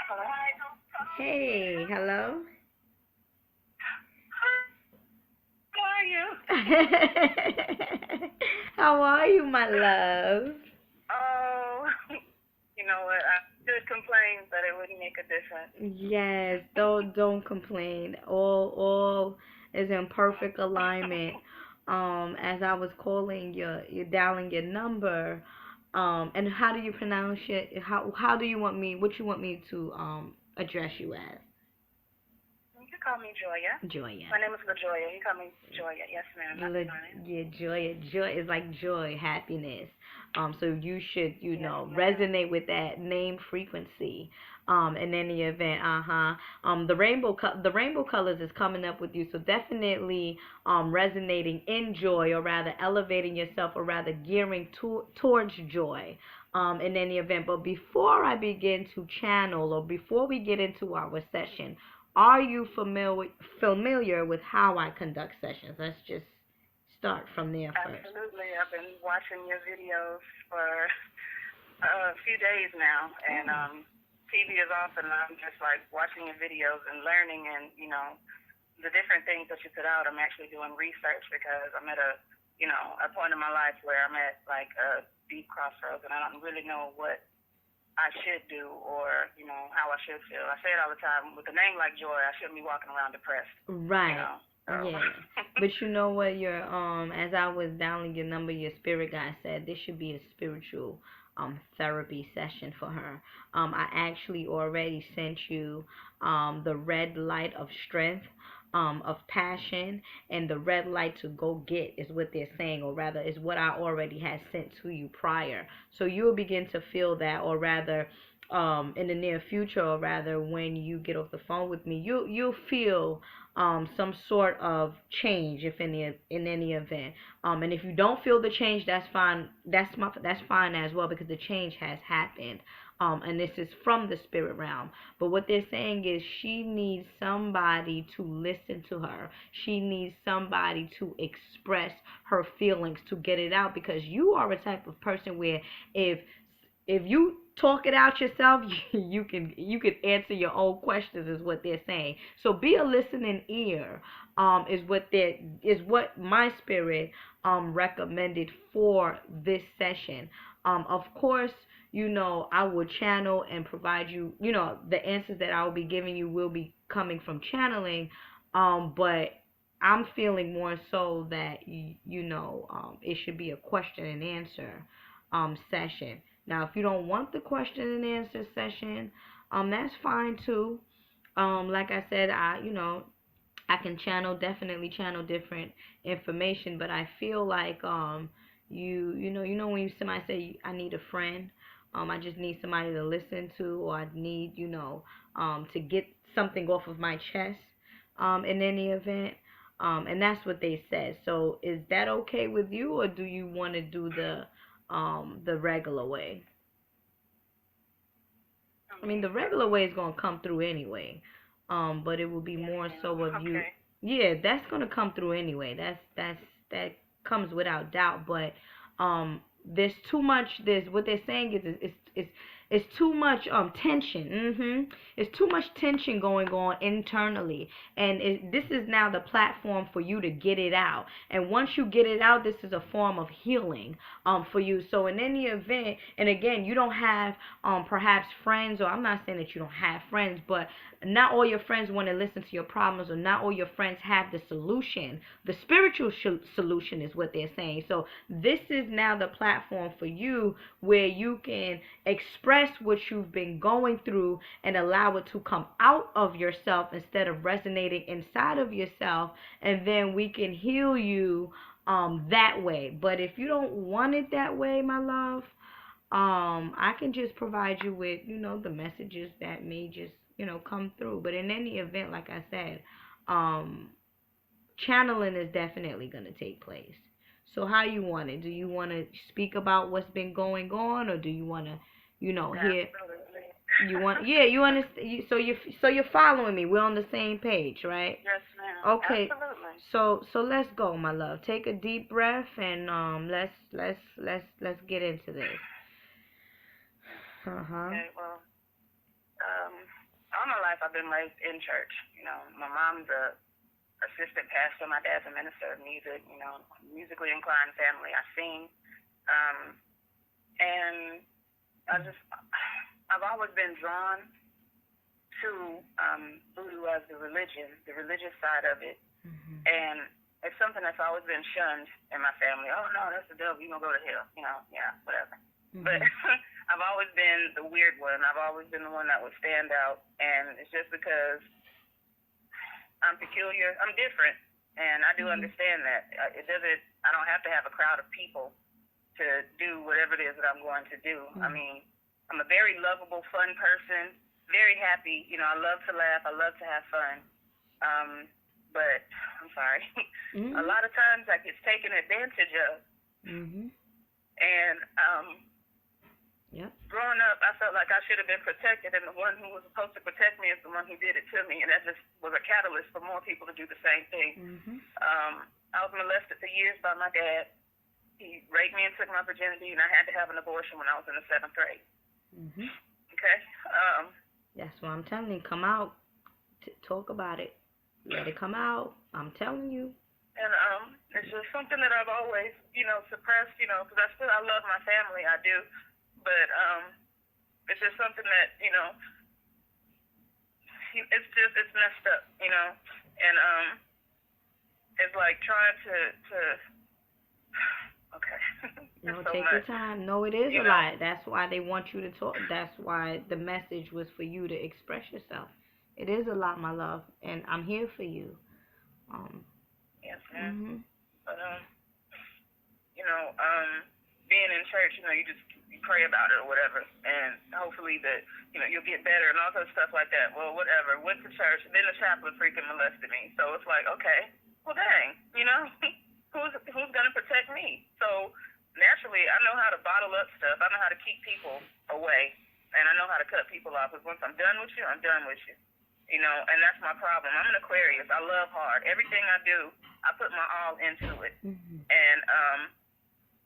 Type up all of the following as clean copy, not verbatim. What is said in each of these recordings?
Hello? Hey, hello. How are you? How are you, my love? Oh, you know what? I could complain, but it wouldn't make a difference. Yes, don't complain. All is in perfect alignment. As I was calling you dialing your number. And how do you pronounce it? How do you want me? What you want me to address you as? You can call me Joya. Joya. My name is LaJoya. You call me Joya. Yes, ma'am. That's fine. Yeah, joy. Joy is like joy, happiness. So you should, Yes, ma'am. resonate with that name frequency. In any event, the rainbow colors is coming up with you. So definitely, resonating in joy, or rather elevating yourself, or rather gearing towards joy. In any event, but before I begin to channel, or before we get into our session, are you familiar with how I conduct sessions? Let's just start from there first. Absolutely. I've been watching your videos for a few days now, and Oh, TV is off, and I'm just like watching your videos and learning, and the different things that you put out. I'm actually doing research because I'm at a point in my life where I'm at like a deep crossroads, and I don't really know what I should do or how I should feel. I say it all the time. With a name like Joy, I shouldn't be walking around depressed. You right. know. So. Yeah. But you know what? Your as I was dialing your number, your spirit guide said this should be a spiritual therapy session for her. I actually already sent you the red light of strength, of passion, and the red light to go get is what they're saying, or rather is what I already had sent to you prior. So you'll begin to feel that, or rather, in the near future, or rather when you get off the phone with me, you'll feel some sort of change, if in any event. And if you don't feel the change, that's fine. That's fine as well, because the change has happened. And this is from the spirit realm. But what they're saying is she needs somebody to listen to her. She needs somebody to express her feelings, to get it out, because you are a type of person where if you talk it out yourself, you can answer your own questions, is what they're saying. So be a listening ear, is what my spirit recommended for this session. Of course, I will channel and provide you, the answers that I will be giving you will be coming from channeling. But I'm feeling more so that it should be a question and answer session. Now, if you don't want the question and answer session, that's fine too. Like I said, I can definitely channel different information, but I feel like when somebody say I need a friend, I just need somebody to listen to, or I need, to get something off of my chest, in any event. And that's what they said. So is that okay with you, or do you want to do the regular way? I mean, the regular way is gonna come through anyway. But it will be Yes, more ma'am. so of you. Okay. Yeah, that's gonna come through anyway. That comes without doubt. But there's too much. There's what they're saying is it's too much tension. It's too much tension going on internally, and this is now the platform for you to get it out. And once you get it out, this is a form of healing for you. So in any event, and again, you don't have perhaps friends, or I'm not saying that you don't have friends, but not all your friends want to listen to your problems, or not all your friends have the solution. The spiritual solution is what they're saying. So this is now the platform for you, where you can express what you've been going through and allow it to come out of yourself instead of resonating inside of yourself, and then we can heal you that way. But if you don't want it that way, my love, I can just provide you with, the messages that may just, come through. But in any event, like I said, um, channeling is definitely going to take place. So how you want it? Do you want to speak about what's been going on, or do you want to, hear? Absolutely. You want? Yeah, you understand. So you're following me. We're on the same page, right? Yes, ma'am. Okay. Absolutely. So let's go, my love. Take a deep breath, and let's get into this. Uh huh. Okay. Well, um, all my life I've been raised in church. You know, my mom's a assistant pastor. My dad's a minister of music. You know, musically inclined family. I sing, and I've always been drawn to voodoo as the religious side of it, and it's something that's always been shunned in my family. Oh no, that's the devil. You gonna go to hell? You know, yeah, whatever. But I've always been the weird one. I've always been the one that would stand out, and it's just because I'm peculiar. I'm different, and I do understand that. It doesn't. I don't have to have a crowd of people to do whatever it is that I'm going to do. I mean, I'm a very lovable, fun person. Very happy. You know, I love to laugh. I love to have fun. But I'm sorry. A lot of times that gets taken advantage of. And growing up, I felt like I should have been protected, and the one who was supposed to protect me is the one who did it to me, and that just was a catalyst for more people to do the same thing. I was molested for years by my dad. He raped me and took my virginity, and I had to have an abortion when I was in the 7th grade. Okay? That's why I'm telling you, come out, talk about it, let it come out. I'm telling you. And it's just something that I've always, you know, suppressed, you know, because I love my family, I do. But it's just something that, you know, it's messed up, you know. And it's like trying to okay. No, so take much. your time. No, it is You a know? lot. That's why they want you to talk. That's why the message was for you to express yourself. It is a lot, my love, and I'm here for you. Yes, ma'am. But you know, being in church, you know, you pray about it or whatever, and hopefully that, you know, you'll get better and all that stuff like that. Well, whatever. Went to church, then the chaplain freaking molested me. So it's like, okay, well, dang, you know, who's gonna protect me? So naturally, I know how to bottle up stuff. I know how to keep people away, and I know how to cut people off. Because once I'm done with you, I'm done with you. You know, and that's my problem. I'm an Aquarius. I love hard. Everything I do, I put my all into it. And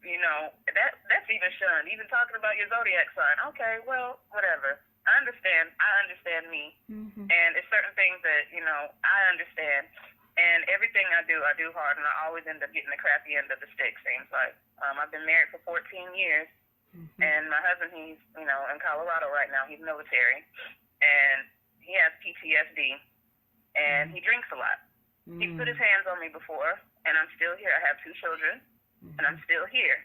you know, that's even shunned. Even talking about your zodiac sign. Okay, well, whatever. I understand me. And it's certain things that, you know, I understand. And everything I do hard, and I always end up getting the crappy end of the stick, seems like. I've been married for 14 years, and my husband, he's, you know, in Colorado right now. He's military, and he has PTSD, and he drinks a lot. He's put his hands on me before, and I'm still here. I have 2 children, and I'm still here.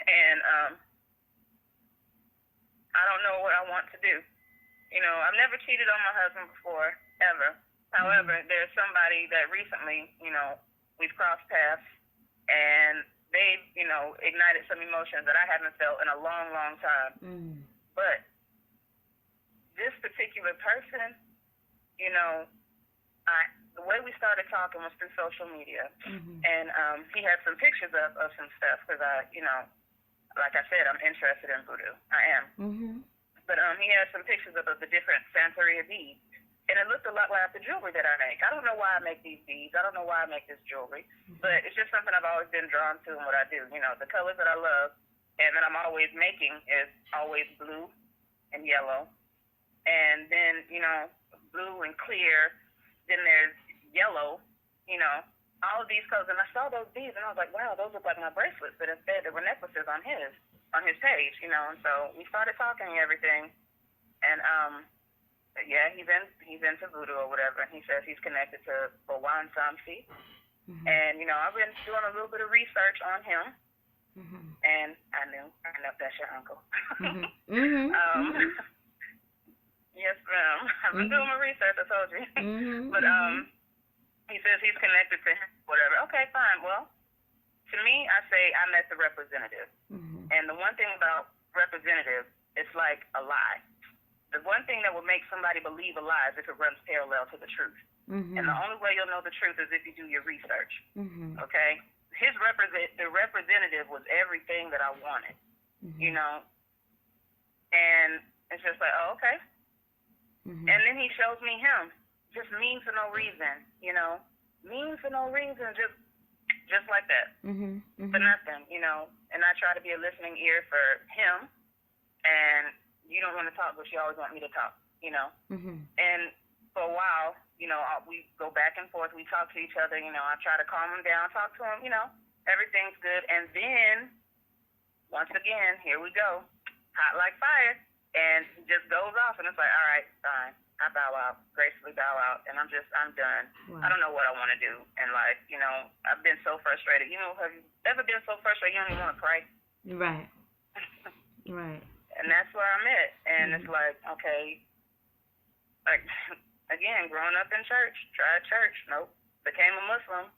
And I don't know what I want to do. You know, I've never cheated on my husband before, ever. However, there's somebody that recently, you know, we've crossed paths, and they've, you know, ignited some emotions that I haven't felt in a long, long time. But this particular person, you know, the way we started talking was through social media. And he had some pictures of some stuff because you know, like I said, I'm interested in voodoo. I am. But he had some pictures of the different Santeria beads. And it looked a lot like the jewelry that I make. I don't know why I make these beads. I don't know why I make this jewelry. But it's just something I've always been drawn to in what I do. You know, the colors that I love and that I'm always making is always blue and yellow. And then, you know, blue and clear. Then there's yellow, you know, all of these colors. And I saw those beads, and I was like, wow, those look like my bracelets. But instead, there were necklaces on his page, you know. And so we started talking and everything. And, yeah, he's into voodoo or whatever. And he says he's connected to Bawan Samsi. And, you know, I've been doing a little bit of research on him. And I know that's your uncle. Yes, ma'am. I've been doing my research, I told you. But he says he's connected to him, whatever. Okay, fine. Well, to me, I say I met the representative. And the one thing about representative, it's like a lie. The one thing that will make somebody believe a lie is if it runs parallel to the truth. And the only way you'll know the truth is if you do your research. Okay? The representative was everything that I wanted, you know? And it's just like, oh, okay. And then he shows me him, just mean for no reason, you know? Mean for no reason, just like that. For nothing, you know? And I try to be a listening ear for him, and you don't want to talk, but you always want me to talk. you know. Mhm. And for a while, we go back and forth. We talk to each other. I try to calm him down, talk to him. Everything's good. And then once again, here we go, hot like fire, and he just goes off, and it's like, all right, fine. I bow out, gracefully bow out, and I'm done. Wow. I don't know what I want to do in life. I've been so frustrated. Have you ever been so frustrated you don't even want to pray? Right. Right. And that's where I'm at. And it's like, okay, like, again, growing up in church, tried church, nope. Became a Muslim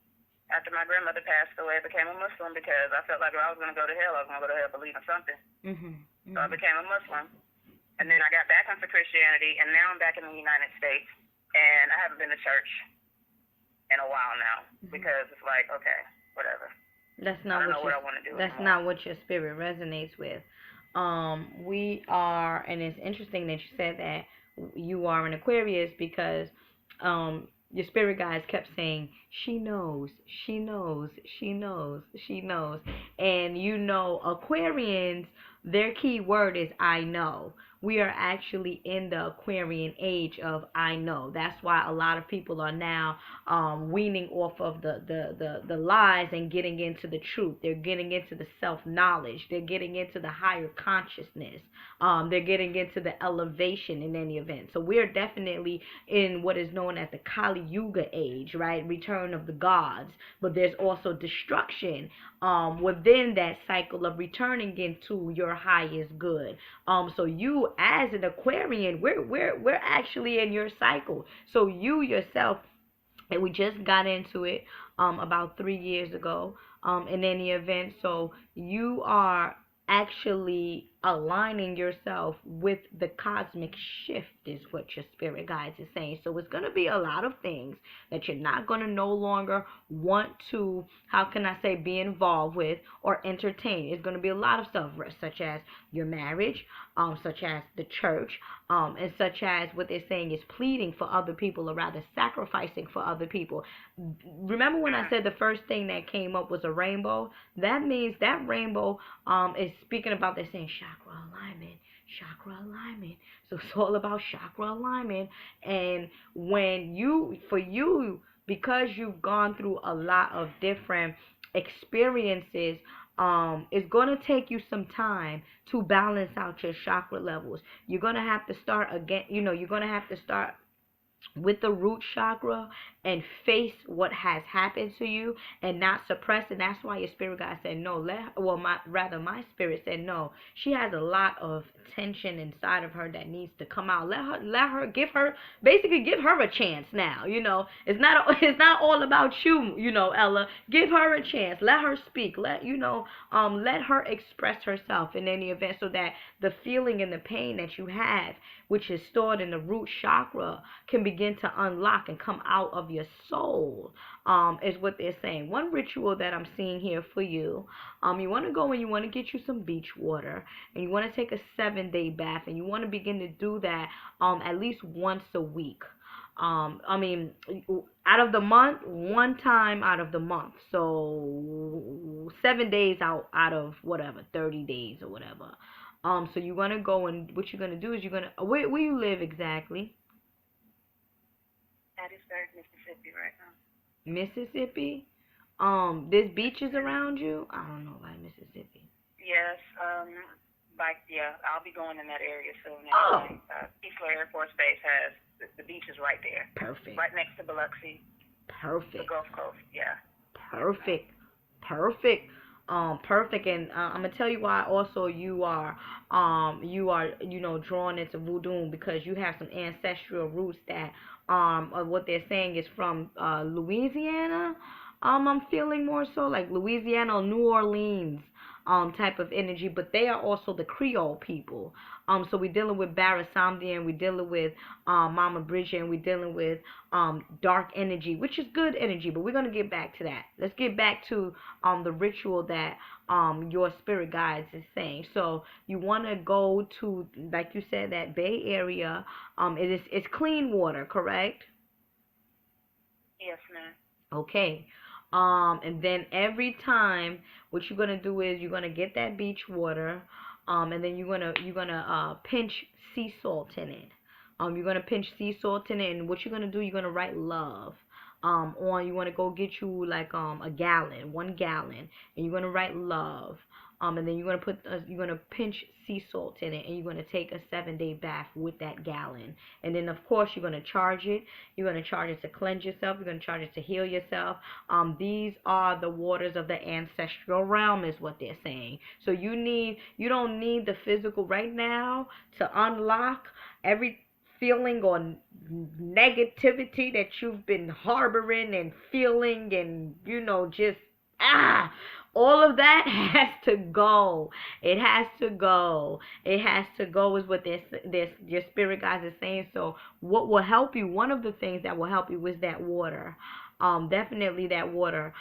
after my grandmother passed away. Became a Muslim because I felt like if I was going to go to hell, I was going to go to hell believing something. So I became a Muslim. And then I got back into Christianity, and now I'm back in the United States, and I haven't been to church in a while now because it's like, okay, whatever. That's not what I want to do. That's not what your spirit resonates with. We are, and it's interesting that you said that you are an Aquarius because your spirit guides kept saying, she knows, she knows, she knows, she knows. And Aquarians, their key word is I know. We are actually in the Aquarian age of I know. That's why a lot of people are now weaning off of the lies and getting into the truth. They're getting into the self-knowledge. They're getting into the higher consciousness. They're getting into the elevation in any event. So we're definitely in what is known as the Kali Yuga age, right? Return of the gods. But there's also destruction within that cycle of returning into your highest good. So you as an Aquarian, we're actually in your cycle. So you yourself, and we just got into it about 3 years ago in any event. So you are actually aligning yourself with the cosmic shift is what your spirit guides is saying. So it's going to be a lot of things that you're not going to no longer want to, how can I say, be involved with or entertain. It's going to be a lot of stuff such as your marriage, such as the church, and such as what they're saying is pleading for other people, or rather sacrificing for other people. Remember when I said the first thing that came up was a rainbow? That means that rainbow is speaking about, they're saying chakra alignment, chakra alignment. So it's all about chakra alignment. And because you've gone through a lot of different experiences, it's going to take you some time to balance out your chakra levels. You're going to have to start again, you're going to have to start with the root chakra and face what has happened to you and not suppress it. That's why your spirit guide said no. My spirit said no. She has a lot of tension inside of her that needs to come out. Give her a chance now. It's not all about you, Ella. Give her a chance. Let her speak. Let her express herself in any event, so that the feeling and the pain that you have, which is stored in the root chakra, can begin to unlock and come out of your soul, is what they're saying. One ritual that I'm seeing here for you, you want to go and you want to get you some beach water, and you want to take a 7-day bath, and you want to begin to do that at least once a week. Out of the month, one time out of the month. So 7 days out of whatever, 30 days or whatever. So you're gonna go, and what you're gonna do is where you live exactly? Hattiesburg, Mississippi, right now. Mississippi. There's beaches around you. I don't know about Mississippi. Yes. I'll be going in that area soon. Oh. Keesler Air Force Base has the beach is right there. Perfect. Right next to Biloxi. Perfect. The Gulf Coast. Yeah. Perfect. Perfect. Perfect. And I'm gonna tell you why also you are drawn into voodoo, because you have some ancestral roots that of what they're saying is from Louisiana. I'm feeling more so like Louisiana or New Orleans type of energy, but they are also the Creole people. So we're dealing with Barasamdian, we're dealing with Mama Bridget, and we're dealing with dark energy, which is good energy, but we're going to get back to that. Let's get back to the ritual that your spirit guides is saying. So you want to go to, like you said, that Bay Area. It's clean water, correct? Yes, ma'am. Okay. And then every time, what you're gonna do is you're gonna get that beach water, and then you're gonna pinch sea salt in it. You're gonna pinch sea salt in it, and what you're gonna do, you're gonna write love. On you wanna go get you like a gallon, 1 gallon, and you're gonna write love. And then you're gonna pinch sea salt in it, and you're gonna take a 7-day bath with that gallon. And then of course you're gonna charge it. You're gonna charge it to cleanse yourself. You're gonna charge it to heal yourself. These are the waters of the ancestral realm, is what they're saying. So you don't need the physical right now to unlock every feeling or negativity that you've been harboring and feeling, and just all of that has to go. It has to go. It has to go is what this your spirit guides is saying. So what will help you, one of the things that will help you is that water. Definitely that water.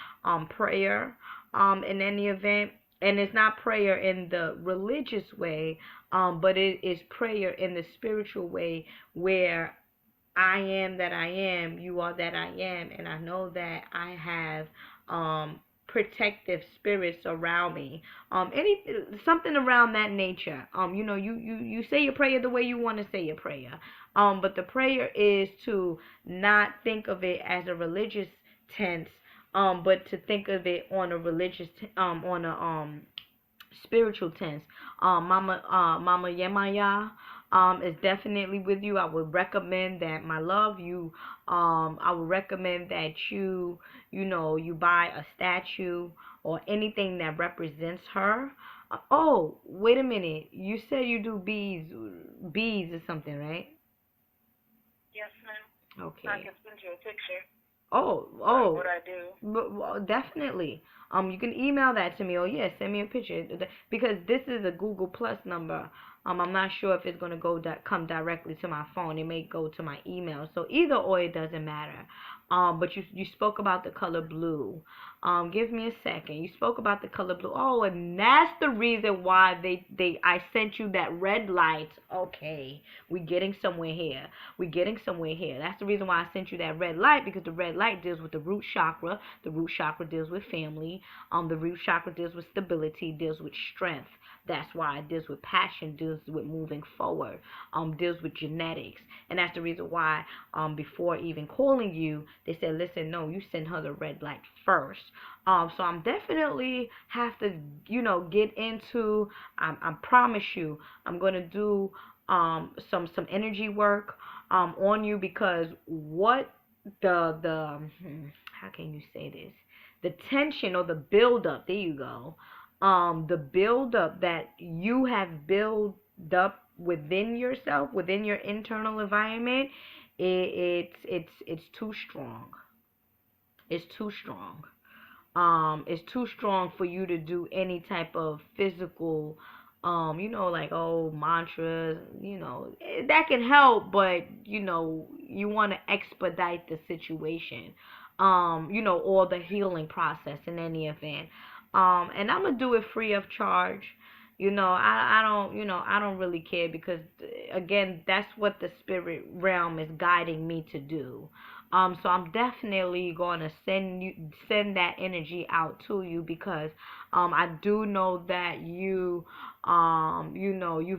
Prayer. In any event. And it's not prayer in the religious way, but it is prayer in the spiritual way, where I am that I am, you are that I am, and I know that I have protective spirits around me. Something around that nature. You say your prayer the way you want to say your prayer. But the prayer is to not think of it as a religious tense, but to think of it on a on a spiritual tense. Mama Yemaya is definitely with you. I would recommend that, my love, I would recommend that you buy a statue or anything that represents her. Oh, wait a minute. You said you do beads or something, right? Yes, ma'am. Okay. I can send you a picture. What I do. Well, definitely. You can email that to me. Oh yeah, send me a picture because this is a Google Plus number. I'm not sure if it's gonna come directly to my phone. It may go to my email. So either or, it doesn't matter. But you spoke about the color blue. Give me a second. You spoke about the color blue. Oh, and that's the reason why I sent you that red light. Okay, we getting somewhere here. That's the reason why I sent you that red light, because the red light deals with the root chakra. The root chakra deals with family. The root chakra deals with stability, deals with strength. That's why it deals with passion, deals with moving forward, deals with genetics. And that's the reason why before even calling you, they said, listen, no, you send her the red light first. So I'm definitely have to, get into, I promise you, I'm going to do some energy work on you, because what how can you say this? The tension or the buildup, there you go. The buildup that you have built up within yourself, within your internal environment, it's too strong. It's too strong. It's too strong for you to do any type of physical, like, mantras, that can help, but you want to expedite the situation, or the healing process in any event. And I'm gonna do it free of charge. I don't really care, because again, that's what the spirit realm is guiding me to do. So I'm definitely gonna send that energy out to you, because I do know that you've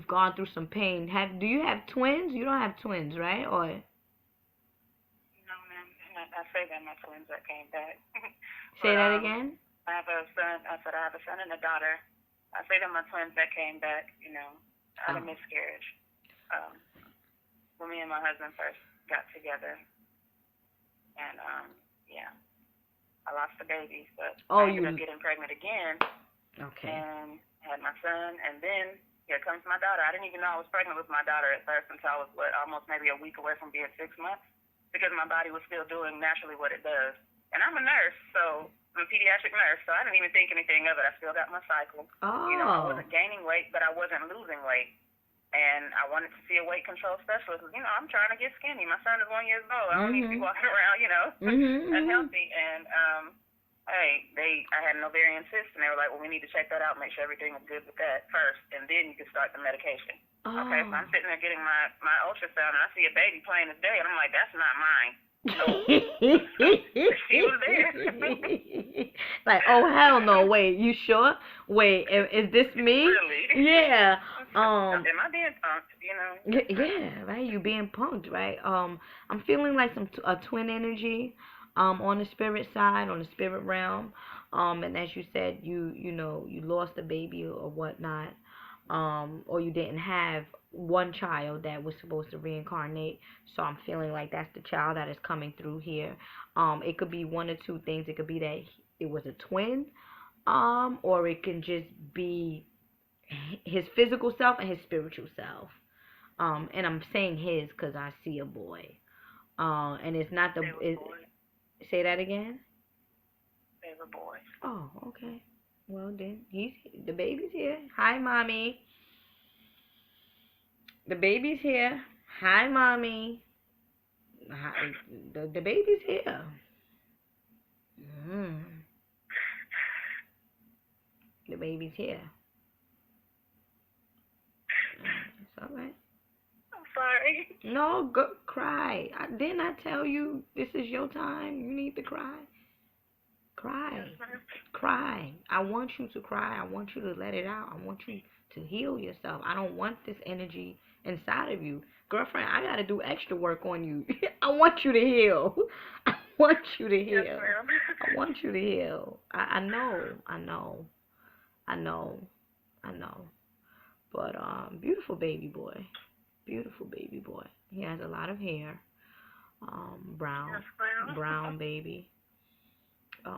gone through some pain. Do you have twins? You don't have twins, right? Or No, ma'am. I say that my twins that came back. Say that again? I have a son. I said I have a son and a daughter. I say that my twins that came back, out of miscarriage. When me and my husband first got together. And, I lost the babies, but I ended up getting pregnant again. Okay. And had my son, and then here comes my daughter. I didn't even know I was pregnant with my daughter at first until I was, almost maybe a week away from being 6 months, because my body was still doing naturally what it does. And I'm a nurse, so I'm a pediatric nurse, so I didn't even think anything of it. I still got my cycle. Oh. I wasn't gaining weight, but I wasn't losing weight. And I wanted to see a weight control specialist. I'm trying to get skinny. My son is 1 year old. I don't need to be walking around, unhealthy. And I had an ovarian cyst, and they were like, well, we need to check that out, make sure everything is good with that first, and then you can start the medication. Oh. Okay, so I'm sitting there getting my ultrasound, and I see a baby plain as day, and I'm like, that's not mine. No. She was there. Like, oh hell no! Wait, you sure? Wait, is this me? Really? Yeah. Um, Am I being punked? You know. yeah, right. You being punked, right? I'm feeling like a twin energy, on the spirit side, on the spirit realm. And as you said, you know, you lost a baby or whatnot, or you didn't have one child that was supposed to reincarnate. So I'm feeling like that's the child that is coming through here. It could be one or two things. It could be that it was a twin, or it can just be his physical self and his spiritual self. And I'm saying his because I see a boy. And it's not the. They were boys. Say that again. They were boys. Oh, okay. Well then, the baby's here. Hi, mommy. The baby's here. Hi, mommy. Hi, the baby's here. Mm. The baby's here. It's all right. I'm sorry. No, go cry. Didn't I tell you this is your time? You need to cry. Cry. Yes, ma'am. Cry. I want you to cry. I want you to let it out. I want you to heal yourself. I don't want this energy inside of you. Girlfriend, I gotta do extra work on you. I want you to heal. I want you to heal. Yes, ma'am. I want you to heal. I know. I know. I know. I know. But beautiful baby boy. Beautiful baby boy. He has a lot of hair. Brown. Yes, ma'am. Brown baby. Yep.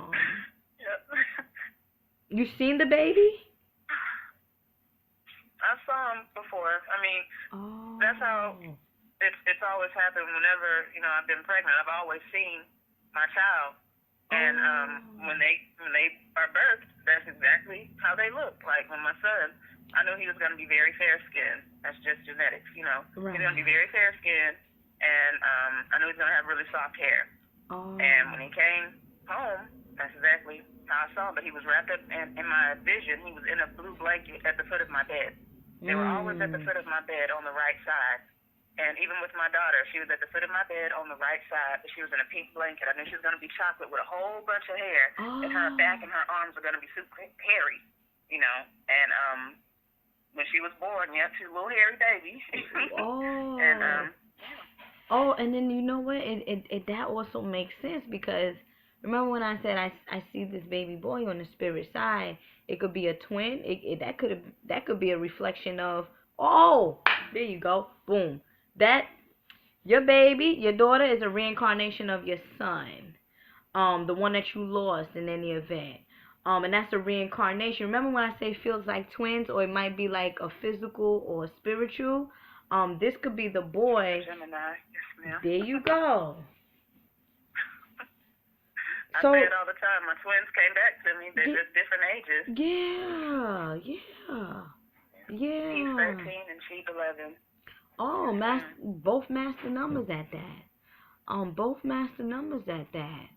You seen the baby? I saw him before. I mean, Oh. that's how it's always happened. Whenever I've been pregnant, I've always seen my child, and when they are birthed, that's exactly how they look. Like when my son, I knew he was going to be very fair skinned. That's just genetics, Right. He's going to be very fair skinned, and I knew he was going to have really soft hair. Oh. And when he came home, that's exactly how I saw him. But he was wrapped up in my vision. He was in a blue blanket at the foot of my bed. They were always at the foot of my bed on the right side. And even with my daughter, she was at the foot of my bed on the right side, but she was in a pink blanket. I knew she was going to be chocolate with a whole bunch of hair, and her back and her arms were going to be super hairy, And when she was born, two little hairy babies. Oh. And Oh, and then you know what? It that also makes sense because remember when I said I see this baby boy on the spirit side? It could be a twin. That could be a reflection of, oh, there you go, boom. That your baby, your daughter is a reincarnation of your son, the one that you lost in any event. And that's a reincarnation. Remember when I say feels like twins, or it might be like a physical or a spiritual. This could be the boy. Gemini, yes, ma'am. There you go. I say it all the time. My twins came back to me. They're just different ages. Yeah. He's 13 and she's 11. Oh, both master numbers at that. Both master numbers at that.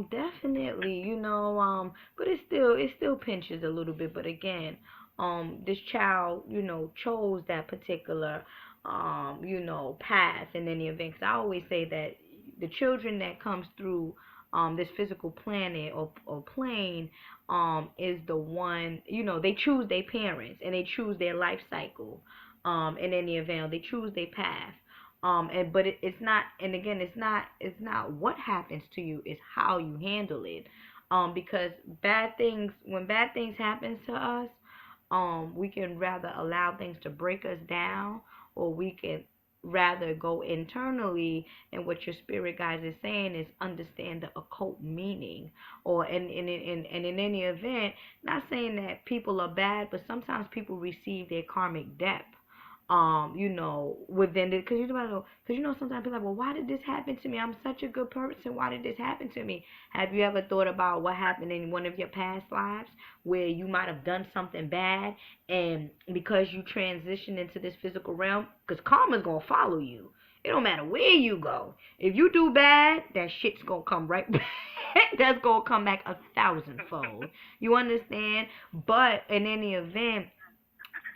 Definitely, but it still pinches a little bit. But again, this child, chose that particular, path in any event. 'Cause I always say that the children that comes through, this physical planet or plane, is the one, they choose their parents and they choose their life cycle, in any event, they choose their path. But it's not, and again, it's not what happens to you, it's how you handle it. Because when bad things happen to us, we can rather allow things to break us down, or we can rather go internally. And what your spirit guides is saying is understand the occult meaning, or and in any event, not saying that people are bad, but sometimes people receive their karmic debt, within it, because sometimes people are like, well, why did this happen to me? I'm such a good person. Why did this happen to me? Have you ever thought about what happened in one of your past lives where you might have done something bad, and because you transition into this physical realm, because karma's gonna follow you. It don't matter where you go. If you do bad, that shit's gonna come right back. That's gonna come back 1,000-fold. You understand? But in any event,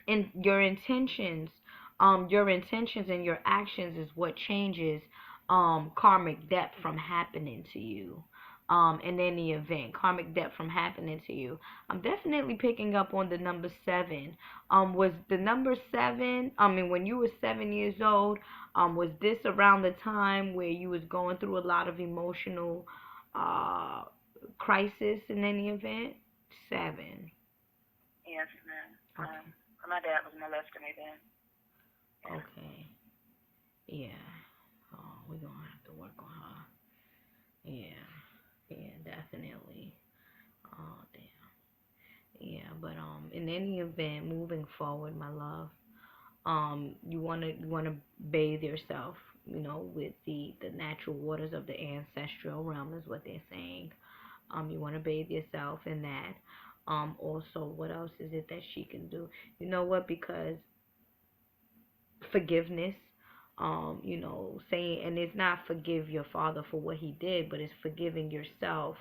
in your intentions and your actions is what changes karmic debt from happening to you. in any event, karmic debt from happening to you. I'm definitely picking up on the number 7. Was the number 7, I mean, when you were 7 years old, was this around the time where you was going through a lot of emotional uh crisis in any event? 7. Yes, ma'am. Okay. My dad was molesting me then. Yeah. Okay. Yeah. Oh, we're gonna have to work on her. Yeah. Yeah, definitely. Oh, damn. Yeah, but in any event, moving forward, my love, you wanna bathe yourself, with the natural waters of the ancestral realm is what they're saying. You wanna bathe yourself in that. Also, what else is it that she can do? You know what? Because forgiveness, saying, and it's not forgive your father for what he did, but it's forgiving yourself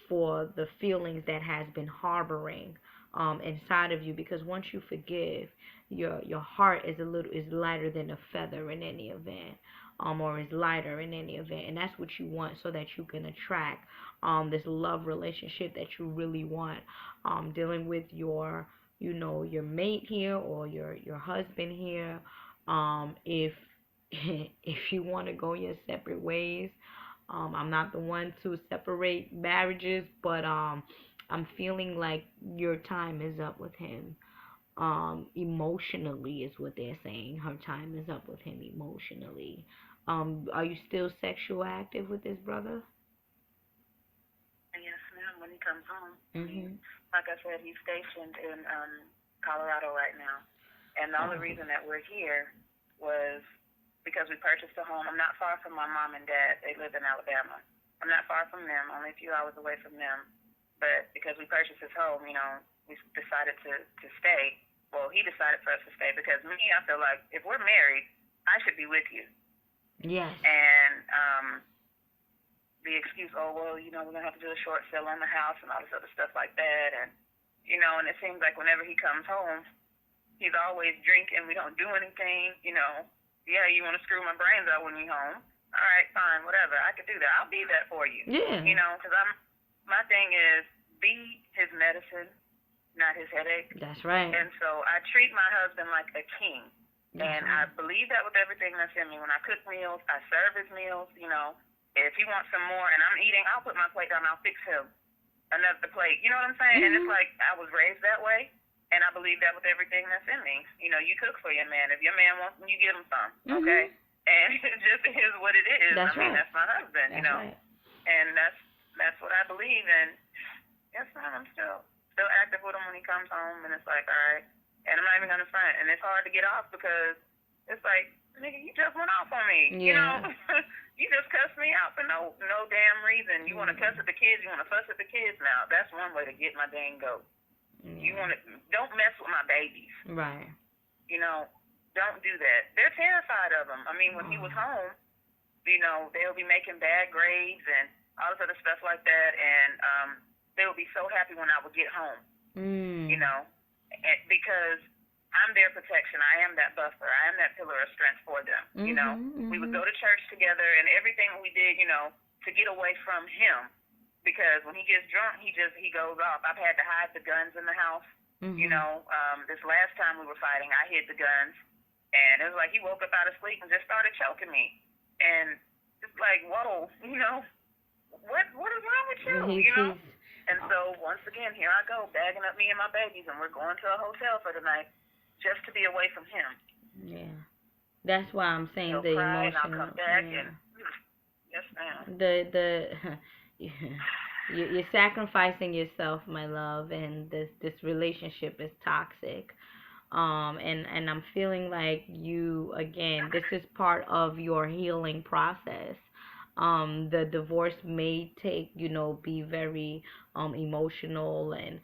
for the feelings that has been harboring inside of you, because once you forgive, your heart is lighter than a feather in any event, or is lighter in any event, and that's what you want, so that you can attract this love relationship that you really want, dealing with your mate here, or your husband here. If if you want to go your separate ways, I'm not the one to separate marriages, but I'm feeling like your time is up with him. Emotionally is what they're saying. Her time is up with him emotionally. Are you still sexual active with this brother? Yes, ma'am. When he comes home, Mhm. like I said, he's stationed in Colorado right now, and the only Oh. reason that we're here was because we purchased a home. I'm not far from my mom and dad. They live in Alabama. I'm not far from them, only a few hours away from them. But because we purchased this home, we decided to stay. Well, he decided for us to stay because me, I feel like if we're married, I should be with you. Yes. And the excuse, oh, well, we're going to have to do a short sale on the house and all this other stuff like that. And it seems like whenever he comes home, he's always drinking. We don't do anything. Yeah, you want to screw my brains out when you're home. All right, fine, whatever. I could do that. I'll be that for you. Yeah. Because my thing is be his medicine, not his headache. That's right. And so I treat my husband like a king. That's And right. I believe that with everything that's in me. When I cook meals, I serve his meals. If he wants some more and I'm eating, I'll put my plate down and I'll fix him another plate. You know what I'm saying? And it's like I was raised that way. And I believe that with everything that's in me. You cook for your man. If your man wants them, you give him some. Okay? And it just is what it is. That's right. That's my husband, That's right. And that's what I believe. And yes, ma'am, I'm still active with him when he comes home. And it's like, all right. And I'm not even going to front. And it's hard to get off because it's like, nigga, you just went off on me. Yeah. You just cussed me out for no damn reason. You want to cuss at the kids. You want to fuss at the kids now. That's one way to get my dang goat. Yeah. Don't mess with my babies. Right. Don't do that. They're terrified of him. I mean, when he was home, they'll be making bad grades and all this other stuff like that, and they would be so happy when I would get home. Because I'm their protection. I am that buffer. I am that pillar of strength for them. We would go to church together, and everything we did, to get away from him. Because when he gets drunk, he goes off. I've had to hide the guns in the house. This last time we were fighting, I hid the guns, and it was like he woke up out of sleep and just started choking me, and it's like, whoa, what is wrong with you, And so once again, here I go bagging up me and my babies, and we're going to a hotel for the night just to be away from him. Yeah, that's why I'm saying He'll the cry, emotional. And I'll come back yeah. and yes, ma'am. You're sacrificing yourself, my love, and this relationship is toxic. And I'm feeling like you, again, this is part of your healing process. The divorce may be very emotional and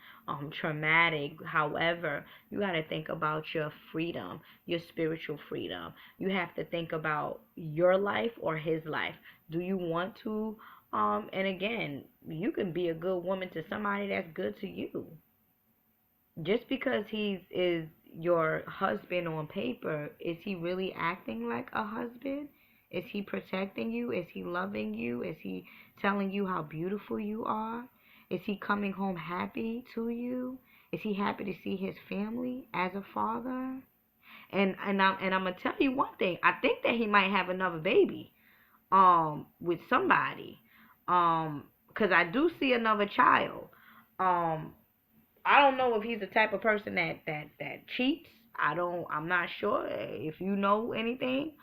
traumatic. However, you got to think about your freedom, your spiritual freedom. You have to think about your life or his life. Do you want to and again, you can be a good woman to somebody that's good to you. Just because he is your husband on paper, is he really acting like a husband? Is he protecting you? Is he loving you? Is he telling you how beautiful you are? Is he coming home happy to you? Is he happy to see his family as a father? And I'm gonna tell you one thing. I think that he might have another baby with somebody. 'Cause I do see another child. Um I don't know if he's the type of person that cheats. I'm not sure if you know anything.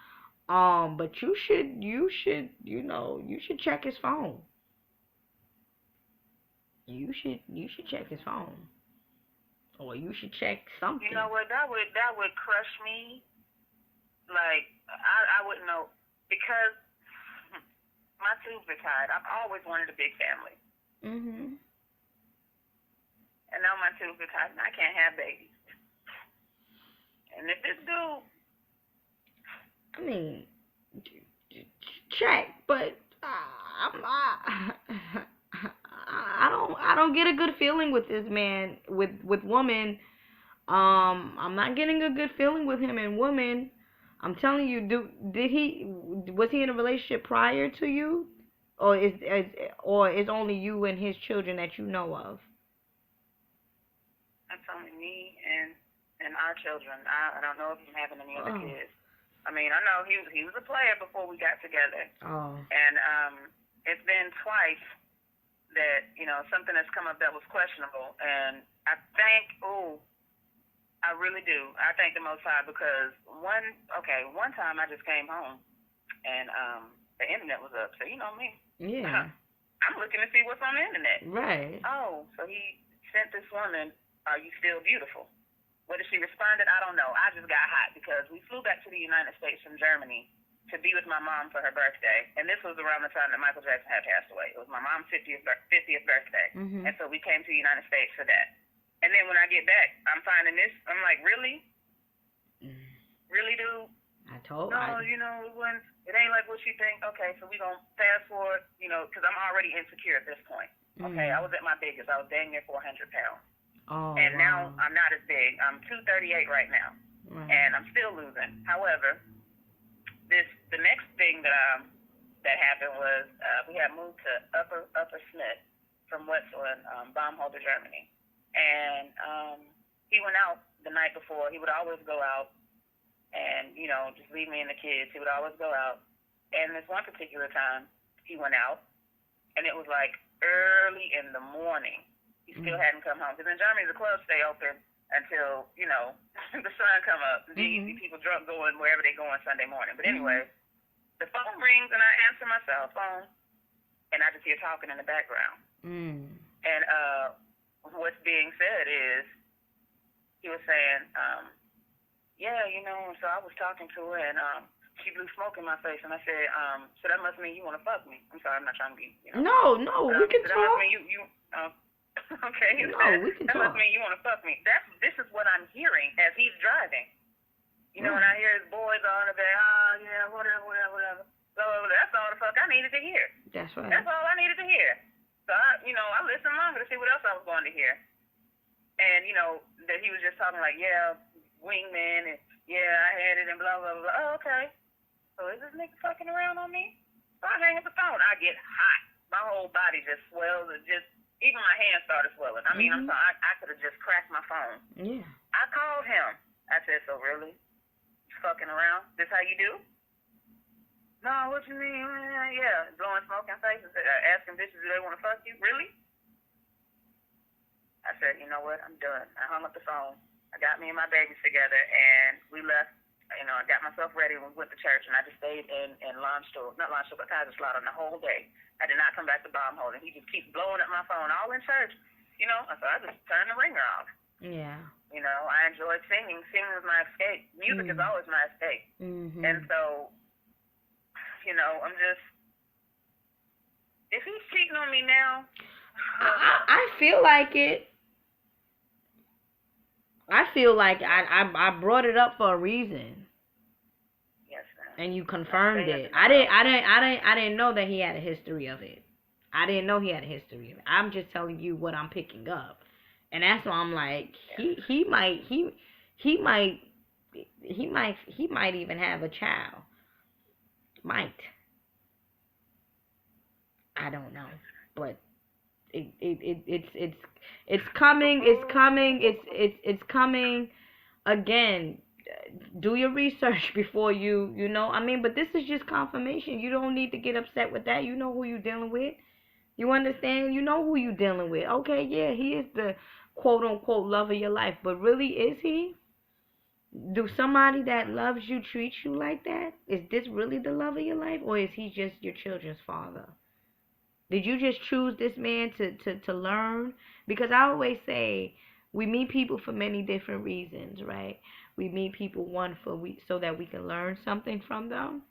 But you should check his phone. You should check his phone. Or you should check something. You know what? That would crush me. Like I wouldn't know because my tubes are tied. I've always wanted a big family. Mhm. And now my tubes are tied and I can't have babies. And if this dude, I mean, check, but I don't get a good feeling with this man with woman. I'm not getting a good feeling with him and woman. I'm telling you, was he in a relationship prior to you, or is only you and his children that you know of? that's only me and our children. I don't know if he's having any other kids. I mean, I know he was a player before we got together. Oh. And it's been twice that, something has come up that was questionable. And I really do. I thank the Most High because one time I just came home and the internet was up. So you know me. Yeah. I'm looking to see what's on the internet. Right. Oh, so he sent this woman, "Are you still beautiful?" Whether she responded, I don't know. I just got hot because we flew back to the United States from Germany to be with my mom for her birthday. And this was around the time that Michael Jackson had passed away. It was my mom's 50th birthday. Mm-hmm. And so we came to the United States for that. And then when I get back, I'm finding this. I'm like, really? Really, dude? It ain't like what you think. Okay, so we going to fast forward, because I'm already insecure at this point. Okay, I was at my biggest. I was dang near 400 pounds. Oh, and wow. now I'm not as big. I'm 238 right now, and I'm still losing. However, the next thing that happened was we had moved to Upper Smith from Westland, Baumholder, Germany, and he went out the night before. He would always go out and just leave me and the kids. He would always go out, and this one particular time he went out, and it was like early in the morning. He still hadn't come home. Because in Germany, the clubs stay open until, the sun come up. Then you see people drunk going wherever they go on Sunday morning. But anyway, the phone rings, and I answer my cell phone, and I just hear talking in the background. And what's being said is, he was saying, so I was talking to her, and she blew smoke in my face, and I said, so that must mean you want to fuck me. I'm sorry, I'm not trying to be, No, we can talk. That must mean you okay. No, we can that talk. must mean you want to fuck me. This is what I'm hearing as he's driving. And I hear his boys all in the back, whatever. So that's all the fuck I needed to hear. That's right. That's all I needed to hear. So I listened longer to see what else I was going to hear. And, that he was just talking like, wingman, and I had it, and blah, blah, blah. Oh, okay. So is this nigga fucking around on me? So I hang up the phone. I get hot. My whole body just swells. Even my hands started swelling. I mean, I'm sorry, I could have just cracked my phone. Yeah. I called him. I said, so really? You fucking around? This how you do? No, what you mean? Yeah, blowing smoke in faces, asking bitches do they want to fuck you? Really? I said, you know what? I'm done. I hung up the phone. I got me and my babies together, and we left. I got myself ready and we went to church, and I just stayed in but Kaiserslautern the whole day. I did not come back to Baumholder. He just keeps blowing up my phone all in church, so I just turned the ringer off. Yeah. I enjoyed singing. Singing was my escape. Music is always my escape. And so, I'm just, if he's cheating on me now, I feel like it. I feel like I brought it up for a reason. Yes, ma'am. And you confirmed it. I didn't know that he had a history of it. I didn't know he had a history of it. I'm just telling you what I'm picking up. And that's why I'm like, he might even have a child. might. I don't know, but it's coming. It's coming. It's coming again. Do your research before you know. I mean, but this is just confirmation. You don't need to get upset with that. You know who you're dealing with. You understand? You know who you're dealing with. Okay, yeah, he is the quote unquote love of your life, but really, is he? Do somebody that loves you treat you like that? Is this really the love of your life, or is he just your children's father? Did you just choose this man to learn? Because I always say we meet people for many different reasons, right? We meet people one so that we can learn something from them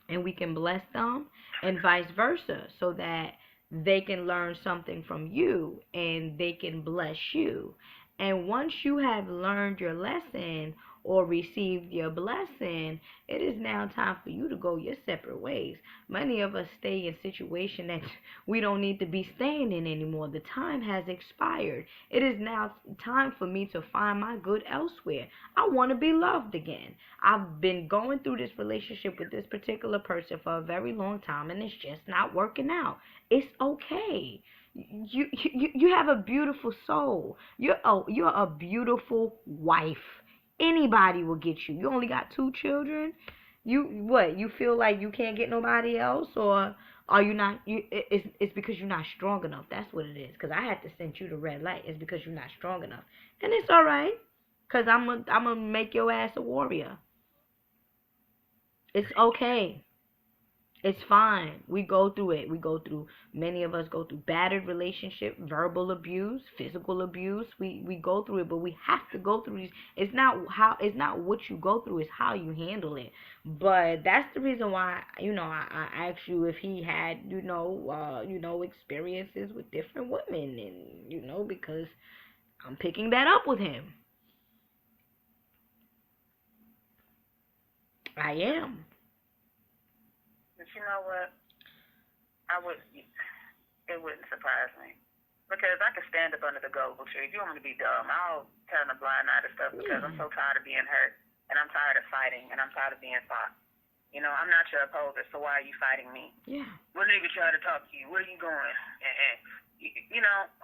and we can bless them, and vice versa, so that they can learn something from you and they can bless you. And once you have learned your lesson or received your blessing, it is now time for you to go your separate ways. Many of us stay in situations that we don't need to be staying in anymore. The time has expired. It is now time for me to find my good elsewhere. I want to be loved again. I've been going through this relationship with this particular person for a very long time, and it's just not working out. It's okay. You have a beautiful soul. You're a beautiful wife. Anybody will get you. You only got 2 children. You feel like you can't get nobody else, or are you not? It's because you're not strong enough. That's what it is. Because I had to send you the red light. It's because you're not strong enough, and it's all right. Cause I'm gonna make your ass a warrior. It's okay. It's fine. We go through it. Many of us go through battered relationship, verbal abuse, physical abuse. We go through it, but we have to go through these. It's not what you go through, it's how you handle it. But that's the reason why, I asked you if he had, experiences with different women, and, because I'm picking that up with him. I am. But you know what? It wouldn't surprise me. Because I could stand up under the golden tree. If you want me to be dumb, I'll turn a blind eye to stuff because I'm so tired of being hurt. And I'm tired of fighting. And I'm tired of being fought. I'm not your opposer, so why are you fighting me? Yeah. What nigga trying to talk to you? Where are you going?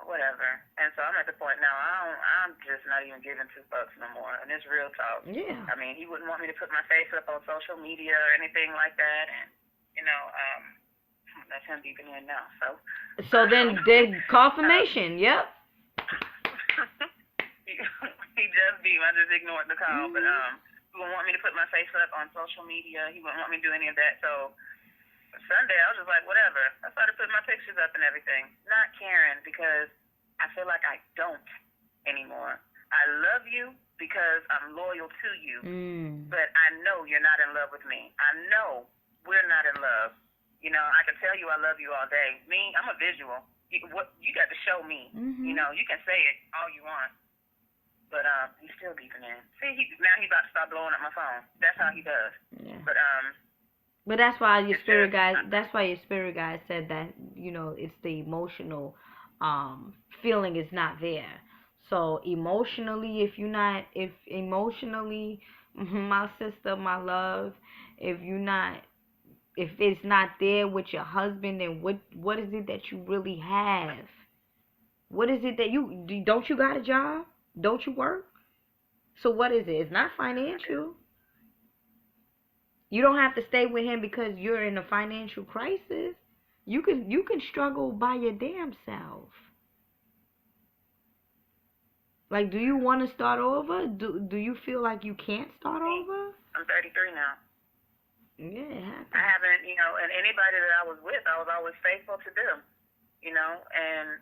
Whatever. And so I'm at the point now, I'm just not even giving 2 bucks no more. And it's real talk. Yeah. I mean, he wouldn't want me to put my face up on social media or anything like that. And, that's him beeping in now. So then confirmation, yep. He just beeped. I just ignored the call. But he wouldn't want me to put my face up on social media. He wouldn't want me to do any of that. So Sunday, I was just like, whatever. I started putting my pictures up and everything. Not caring because I feel like I don't anymore. I love you because I'm loyal to you. But I know you're not in love with me. I know we're not in love. I can tell you I love you all day. Me, I'm a visual. You got to show me. You can say it all you want. But he's still beeping in. See, now he's about to start blowing up my phone. That's how he does. Yeah. But that's why your spirit guide. That's why your spirit guide said that it's the emotional feeling is not there. So emotionally, if emotionally, my sister, my love, if it's not there with your husband, then what is it that you really have? What is it that don't you got a job? Don't you work? So what is it? It's not financial. You don't have to stay with him because you're in a financial crisis. You can struggle by your damn self. Like, do you want to start over? Do you feel like you can't start over? I'm 33 now. Yeah, it happens. I haven't, and anybody that I was with, I was always faithful to them, and,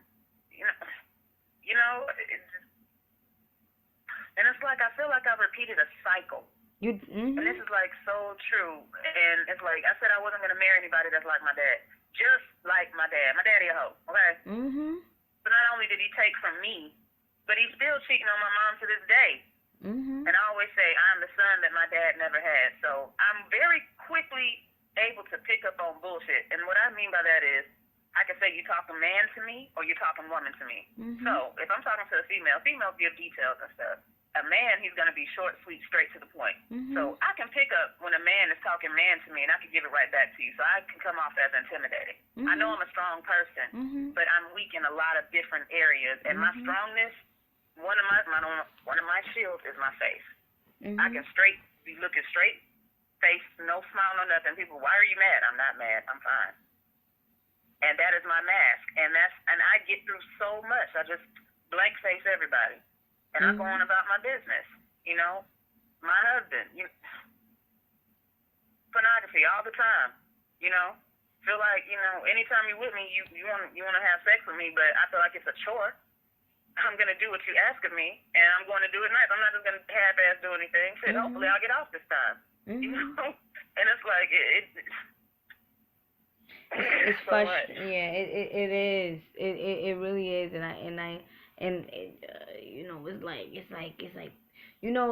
and it's like I feel like I've repeated a cycle. And this is like so true. And it's like I said I wasn't going to marry anybody that's like my dad. Just like my dad. My daddy a hoe, okay? So not only did he take from me, but he's still cheating on my mom to this day. And I always say I'm the son that my dad never had. So I'm very quickly able to pick up on bullshit. And what I mean by that is I can say you talking man to me or you're talking woman to me. So if I'm talking to a female, females give details and stuff. a man, he's going to be short, sweet, straight to the point. So I can pick up when a man is talking man to me, and I can give it right back to you. So I can come off as intimidating. I know I'm a strong person, but I'm weak in a lot of different areas. And my strongness, one of my shields is my face. I can be looking straight, face, no smile, no nothing. People, why are you mad? I'm not mad. I'm fine. And that is my mask. And I get through so much. I just blank face everybody. And I go on about my business. You know, my husband, pornography all the time. You know, feel like, anytime you're with me, you want to have sex with me, but I feel like it's a chore. I'm gonna do what you ask of me, and I'm going to do it nice. I'm not just gonna half-ass do anything. Shit, hopefully I'll get off this time. You know, and it's like it's so much. Yeah, it is. It really is, and it's like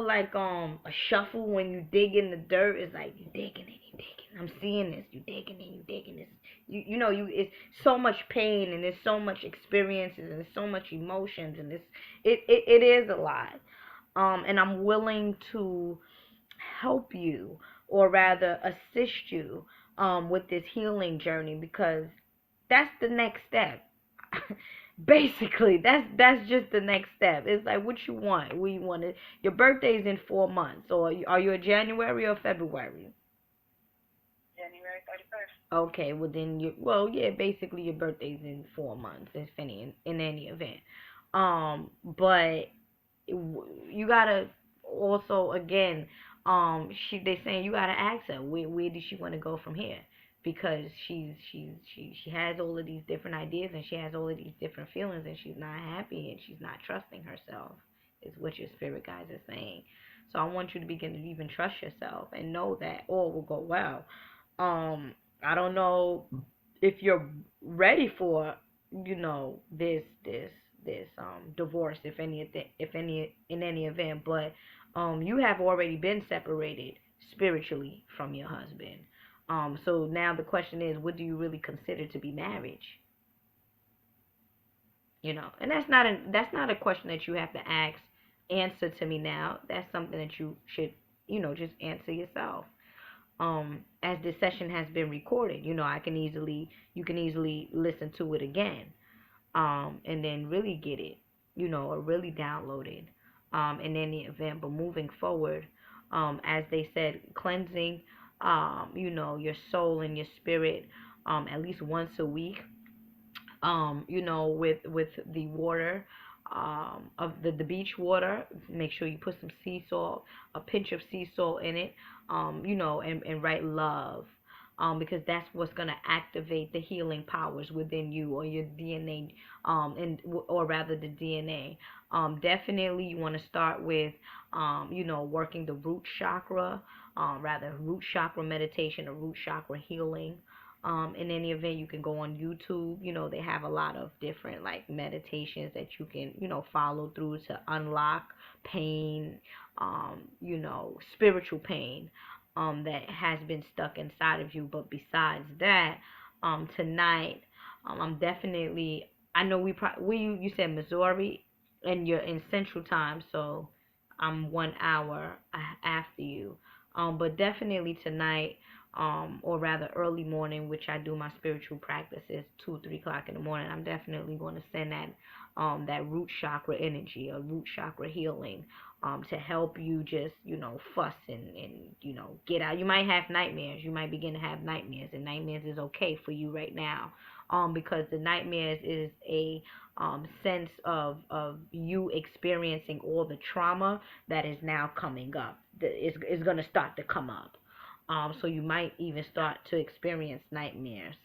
like a shuffle when you dig in the dirt. It's like you digging and you digging. I'm seeing this. You digging and you digging this. It's so much pain, and there's so much experiences, and there's so much emotions, and it is a lot. And I'm willing to help you, or rather assist you with this healing journey, because that's the next step. Basically, that's just the next step. It's like, what you want. We want it. Your birthday's in 4 months, or are you a January or February? January 31st. Okay, well then basically your birthday's in 4 months, if any, in any event. But you gotta also, again, they saying you gotta ask her where does she want to go from here, because she has all of these different ideas, and she has all of these different feelings, and she's not happy, and she's not trusting herself, is what your spirit guides are saying. So I want you to begin to even trust yourself and know that all will go well. I don't know if you're ready for this divorce, if in any event, but you have already been separated spiritually from your husband. So now the question is, what do you really consider to be marriage? And that's not a question that you have to answer to me now. That's something that you should just answer yourself. As this session has been recorded, you can easily listen to it again, and then really get it, or really download it, in any event. But moving forward, as they said, cleansing, your soul and your spirit, at least once a week, with the water, of the beach water. Make sure you put some sea salt, a pinch of sea salt in it, and write love, because that's what's going to activate the healing powers within you, or your DNA, or rather the DNA. Definitely you want to start with, working the root chakra, rather root chakra meditation, or root chakra healing. In any event, you can go on YouTube. They have a lot of different like meditations that you can, follow through to unlock pain, spiritual pain, that has been stuck inside of you. But besides that, tonight, I'm definitely, I know you said Missouri, and you're in Central Time, so I'm 1 hour after you. But definitely tonight, or rather early morning, which I do my spiritual practices 2-3 o'clock in the morning. I'm definitely going to send that root chakra energy, or root chakra healing, to help you just fuss and get out. You might have nightmares. You might begin to have nightmares, and nightmares is okay for you right now, because the nightmares is a sense of you experiencing all the trauma that is now coming up. Is going to start to come up. So you might even start to experience nightmares.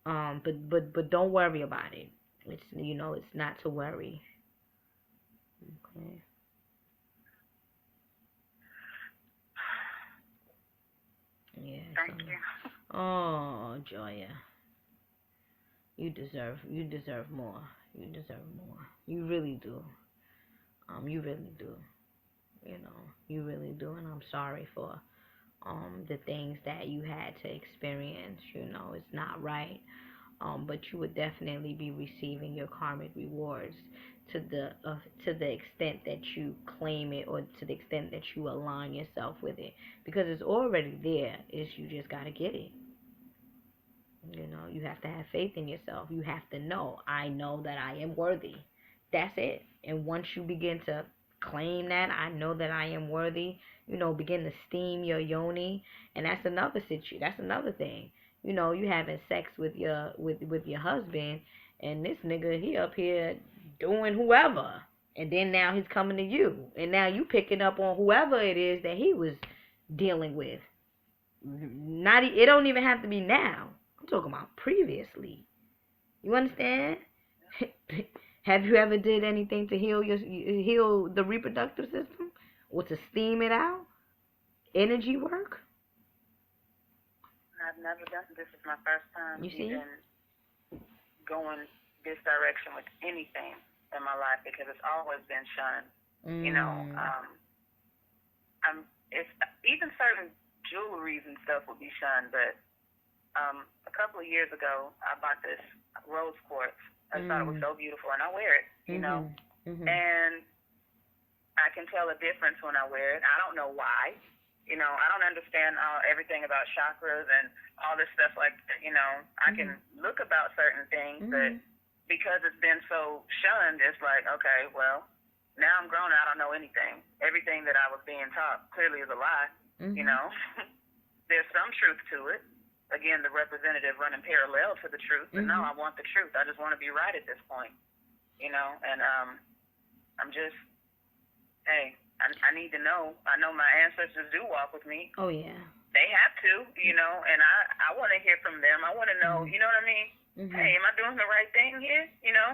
But don't worry about it. It's not to worry. Okay. Yeah. Thank you. Oh, Joya, you deserve more. You deserve more. You really do. You really do. You really do, and I'm sorry for the things that you had to experience. It's not right. But you would definitely be receiving your karmic rewards. to the extent that you claim it, or to the extent that you align yourself with it, because it's already there. Is you just gotta get it. You know, you have to have faith in yourself. You have to know, I know that I am worthy. That's it. And once you begin to claim that, I know that I am worthy, you know, begin to steam your yoni. And that's another that's another thing. You know, you having sex with your husband, and this nigga, he up here doing whoever. And then now he's coming to you. And now you picking up on whoever it is that he was dealing with. Not it don't even have to be now. I'm talking about previously. You understand? Have you ever did anything to heal the reproductive system, or to steam it out? Energy work? I've never done this. Is my first time You see? even going this direction with anything in my life, because it's always been shunned. You know, it's even certain jewelries and stuff would be shunned, but a couple of years ago, I bought this rose quartz. I thought it was so beautiful, and I wear it, you know, and I can tell a difference when I wear it. I don't know why. You know, I don't understand everything about chakras and all this stuff like that. You know, I can look about certain things, but because it's been so shunned, it's like, okay, well, now I'm grown, I don't know anything. Everything that I was being taught clearly is a lie, you know. There's some truth to it. Again, the representative running parallel to the truth. But no, I want the truth. I just want to be right at this point, you know. And I'm just, hey, I need to know. I know my ancestors do walk with me. Oh, yeah. They have to, you know, and I want to hear from them. I want to know, you know what I mean? Hey, am I doing the right thing here? You know?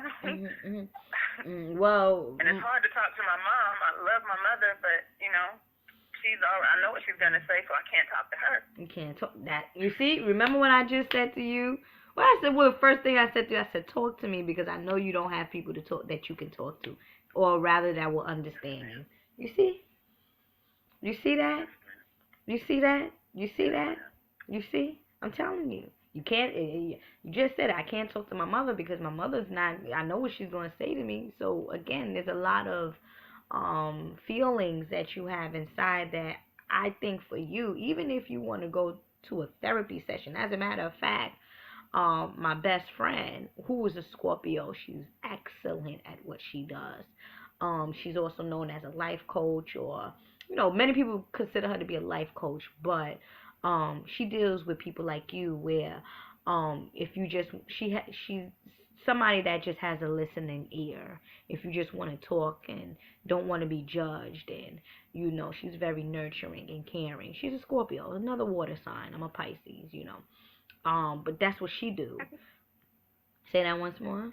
Well, and it's hard to talk to my mom. I love my mother, but, you know, I know what she's going to say, so I can't talk to her. You can't talk that. You see, remember what I just said to you? Well, I said, well, first thing I said to you, I said, talk to me, because I know you don't have people to talk that you can talk to, or rather that will understand you. You see? You see that? You see that? You see that? You see? I'm telling you. You can't, you just said it. I can't talk to my mother because my mother's not, I know what she's going to say to me. So, again, there's a lot of feelings that you have inside that I think for you, even if you want to go to a therapy session, as a matter of fact, my best friend, who is a Scorpio, she's excellent at what she does. She's also known as a life coach, or, you know, many people consider her to be a life coach, but she deals with people like you, where if you just, she's somebody that just has a listening ear. If you just want to talk and don't want to be judged, and, you know, she's very nurturing and caring. She's a Scorpio, another water sign. I'm a Pisces, you know. But that's what she do. Say that once more.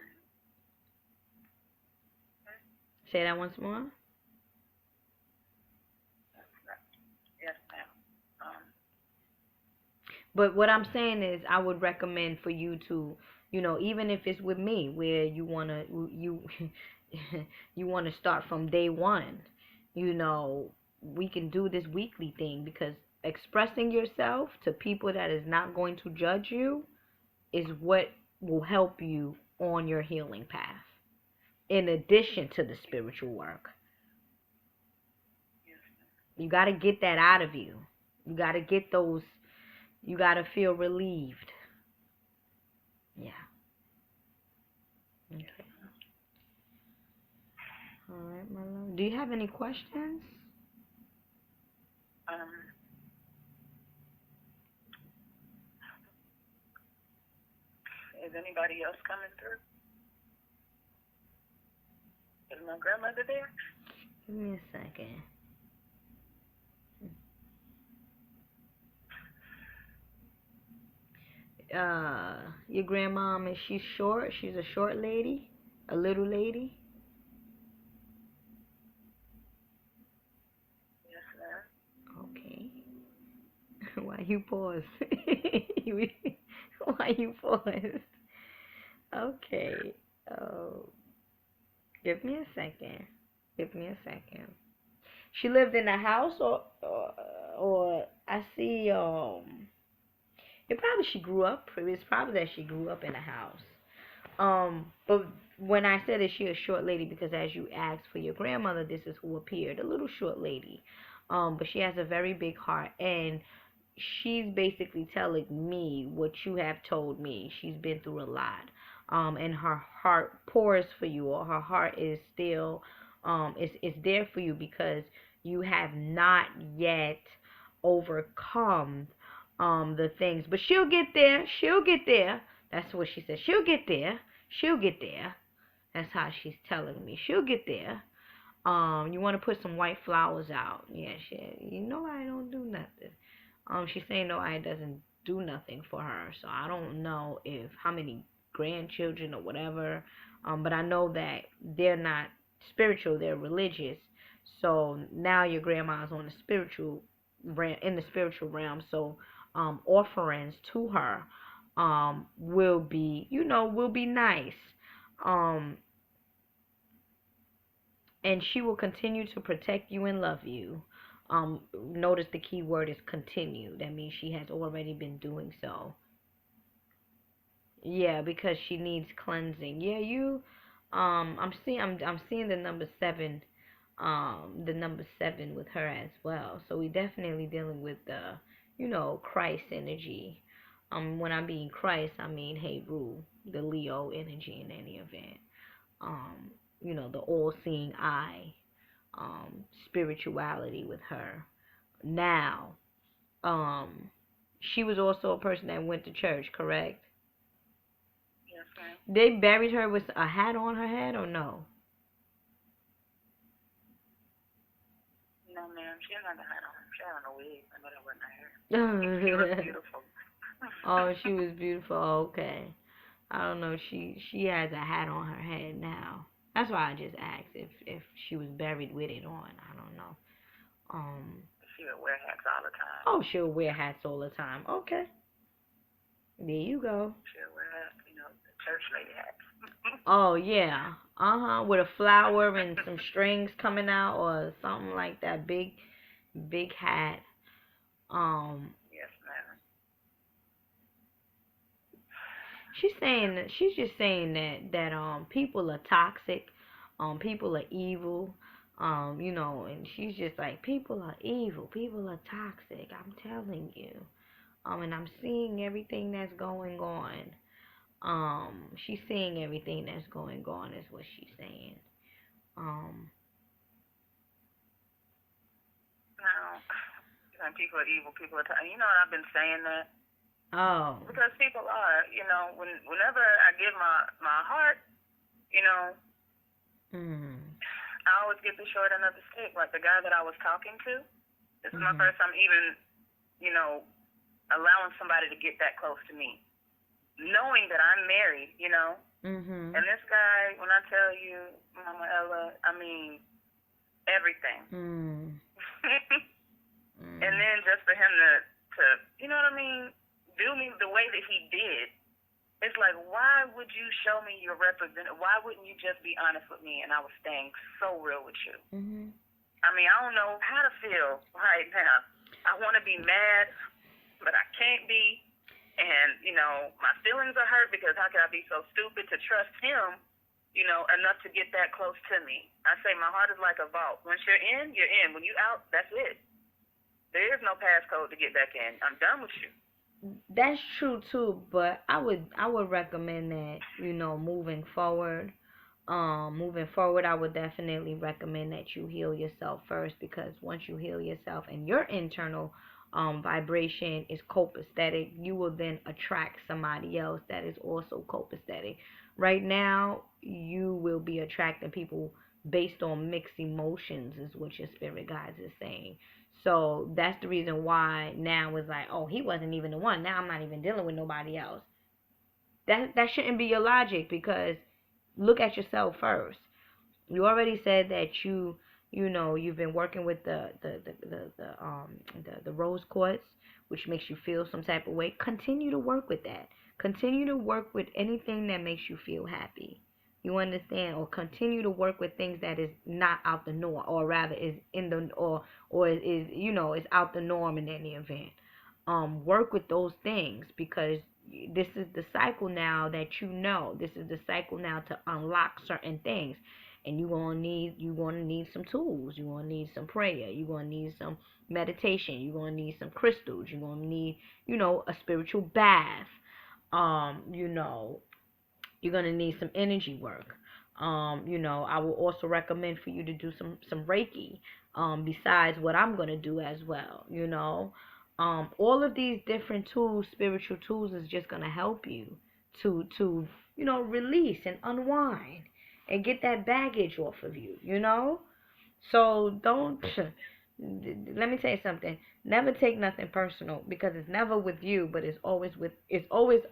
Say that once more. Yes, ma'am. But what I'm saying is, I would recommend for you to, you know, even if it's with me, where you wanna you wanna start from day one, you know, we can do this weekly thing, because expressing yourself to people that is not going to judge you is what will help you on your healing path, in addition to the spiritual work. You got to get that out of you. You got to get those, you got to feel relieved. Yeah. Okay. All right, my love. Do you have any questions? Is anybody else coming through? Is my grandmother there? Give me a second. Your grandmom, is she short? She's a short lady? A little lady? Yes, ma'am. Okay. Why you pause? Why you pause? Okay. Oh, give me a second. Give me a second. She lived in a house, or I see it probably she grew up. It's probably that she grew up in a house. But when I said is she a short lady, because as you asked for your grandmother, this is who appeared, a little short lady. But she has a very big heart, and she's basically telling me what you have told me. She's been through a lot. And her heart pours for you, or her heart is still is there for you, because you have not yet overcome the things. But she'll get there. She'll get there. That's what she said. She'll get there. She'll get there. That's how she's telling me. She'll get there. You want to put some white flowers out. Yeah, you know I don't do nothing. She's saying no, I doesn't do nothing for her. So I don't know if how many grandchildren or whatever. But I know that they're not spiritual, they're religious. So now your grandma's on the spiritual in the spiritual realm. So offerings to her will be, will be nice. Um and she will continue to protect you and love you. Notice the key word is continue. That means she has already been doing so. Yeah, because she needs cleansing. Yeah, I'm seeing the number 7 with her as well. So we definitely dealing with the, Christ energy. When I mean Christ, I mean Heru, the Leo energy in any event. The all-seeing eye, spirituality with her. Now, she was also a person that went to church, correct? Yes, ma'am. They buried her with a hat on her head, or no? No, ma'am. She didn't have a hat on. She had on a wig. I know that wasn't her hair. She was beautiful. Oh, she was beautiful. Okay. I don't know. She has a hat on her head now. That's why I just asked if she was buried with it on. I don't know. She would wear hats all the time. Oh, she'll wear hats all the time. Okay. There you go. She'll wear hats, the church lady hats. Oh yeah. With a flower and some strings coming out or something like that. Big hat. Yes, ma'am. She's just saying that people are toxic, people are evil, and she's just like, people are evil, people are toxic. I'm telling you. And I'm seeing everything that's going on. She's seeing everything that's going on is what she's saying. No, people are evil, people are toxic. You know what, I've been saying that. Oh. Because people are, whenever I give my heart, I always get the short end of the stick. Like the guy that I was talking to, this is my first time even, allowing somebody to get that close to me. Knowing that I'm married, And this guy, when I tell you, Mama Ella, I mean, everything. And then just for him to, you know what I mean, do me the way that he did, it's like, why would you show me your representative? Why wouldn't you just be honest with me? And I was staying so real with you. I mean, I don't know how to feel right now. I want to be mad, but I can't be. And, my feelings are hurt because how could I be so stupid to trust him, enough to get that close to me? I say my heart is like a vault. Once you're in, you're in. When you're out, that's it. There is no passcode to get back in. I'm done with you. That's true too, but I would recommend that, moving forward, I would definitely recommend that you heal yourself first, because once you heal yourself and your internal vibration is copacetic, you will then attract somebody else that is also copacetic. Right now, you will be attracting people based on mixed emotions, is what your spirit guides is saying. So that's the reason why now it's like, oh, he wasn't even the one. Now I'm not even dealing with nobody else. That shouldn't be your logic, because look at yourself first. You already said that you've been working with the rose quartz, which makes you feel some type of way. Continue to work with that. Continue to work with anything that makes you feel happy. You understand? Or continue to work with things that is not out the norm, or rather is in the or is out the norm in any event. Work with those things, because this is the cycle now that you know. This is the cycle now to unlock certain things. And you're gonna need some tools. You're gonna need some prayer. You're gonna need some meditation. You're gonna need some crystals. You're gonna need, a spiritual bath. You know, you're gonna need some energy work. I will also recommend for you to do some Reiki, besides what I'm gonna do as well. All of these different tools, spiritual tools, is just gonna help you to release and unwind and get that baggage off of you. So don't. Let me tell you something. Never take nothing personal, because it's never with you, but it's always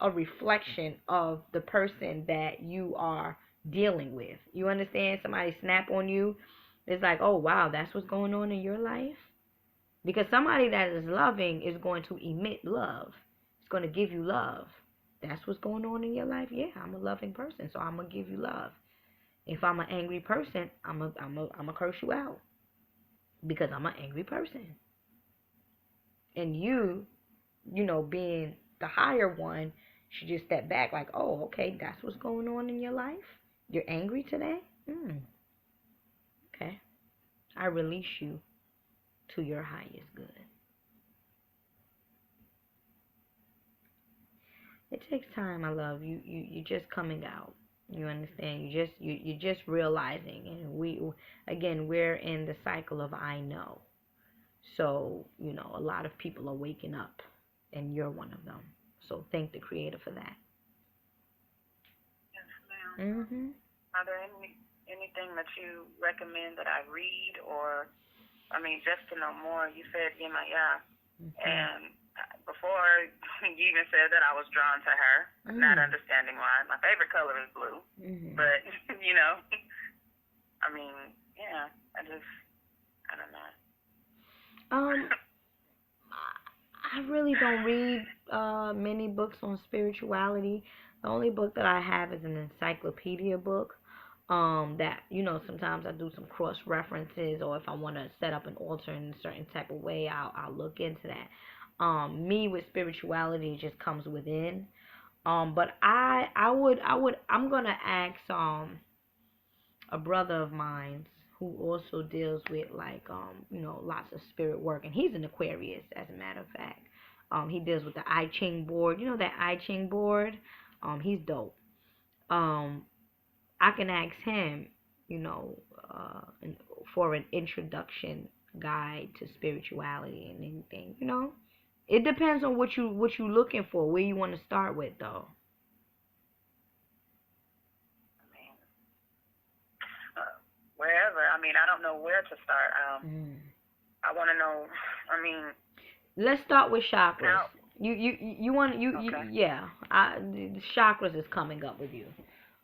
a reflection of the person that you are dealing with. You understand? Somebody snap on you, it's like, oh wow, that's what's going on in your life. Because somebody that is loving is going to emit love. It's going to give you love. That's what's going on in your life. Yeah, I'm a loving person, so I'm gonna give you love. If I'm an angry person, I'm a curse you out, because I'm an angry person. And you, being the higher one, should just step back like, oh, okay, that's what's going on in your life? You're angry today? Okay. I release you to your highest good. It takes time, my love. You just coming out. You understand? You're just realizing, and we're in the cycle of I know. So, a lot of people are waking up, and you're one of them. So thank the Creator for that. Yes, ma'am. Are there anything that you recommend that I read, or, just to know more? You said Yemaya, and before you even said that, I was drawn to her, not understanding why. My favorite color is blue, but, yeah, I don't know. I really don't read many books on spirituality. The only book that I have is an encyclopedia book. That sometimes I do some cross references, or if I want to set up an altar in a certain type of way, I'll look into that. Me with spirituality just comes within. But I'm gonna ask a brother of mine who also deals with lots of spirit work, and he's an Aquarius, as a matter of fact. He deals with the I Ching board. You know that I Ching board? He's dope. I can ask him, for an introduction guide to spirituality and anything. It depends on what you looking for, where you want to start with, though. Wherever. I don't know where to start. I want to know. Let's start with chakras. You want okay. Yeah. Chakras is coming up with you.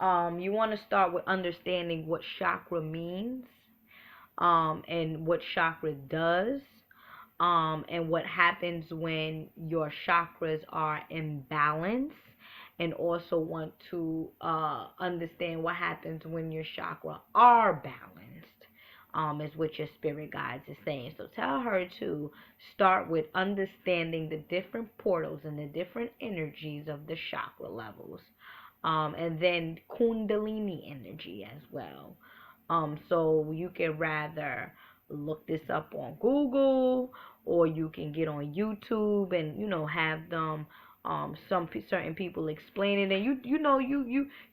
You want to start with understanding what chakra means, and what chakra does, and what happens when your chakras are imbalanced, and also want to understand what happens when your chakra are balanced, is what your spirit guides is saying. So tell her to start with understanding the different portals and the different energies of the chakra levels, and then kundalini energy as well. So you can rather look this up on Google, or you can get on YouTube and have them certain people explain it, and you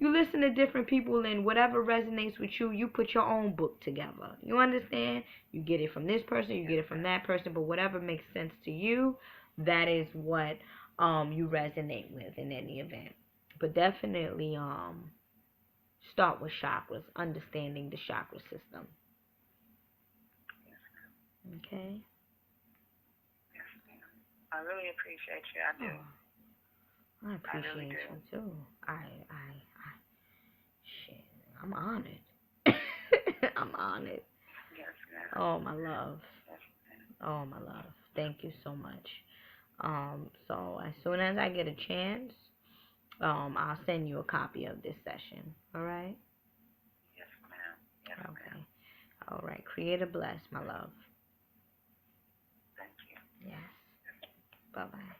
listen to different people, and whatever resonates with you, you put your own book together. You understand? You get it from this person, you get it from that person, but whatever makes sense to you, that is what you resonate with in any event. But definitely start with chakras, understanding the chakra system. Okay. Yes, ma'am. I really appreciate you. I do. I appreciate you too. Shit, I'm honored. I'm honored. Yes, ma'am. Oh, my love. Yes, oh, my love. Thank you so much. So as soon as I get a chance, I'll send you a copy of this session. All right? Yes, ma'am. Yes, okay. Ma'am. All right. Creator bless, my love. Thank you. Yes. Bye-bye.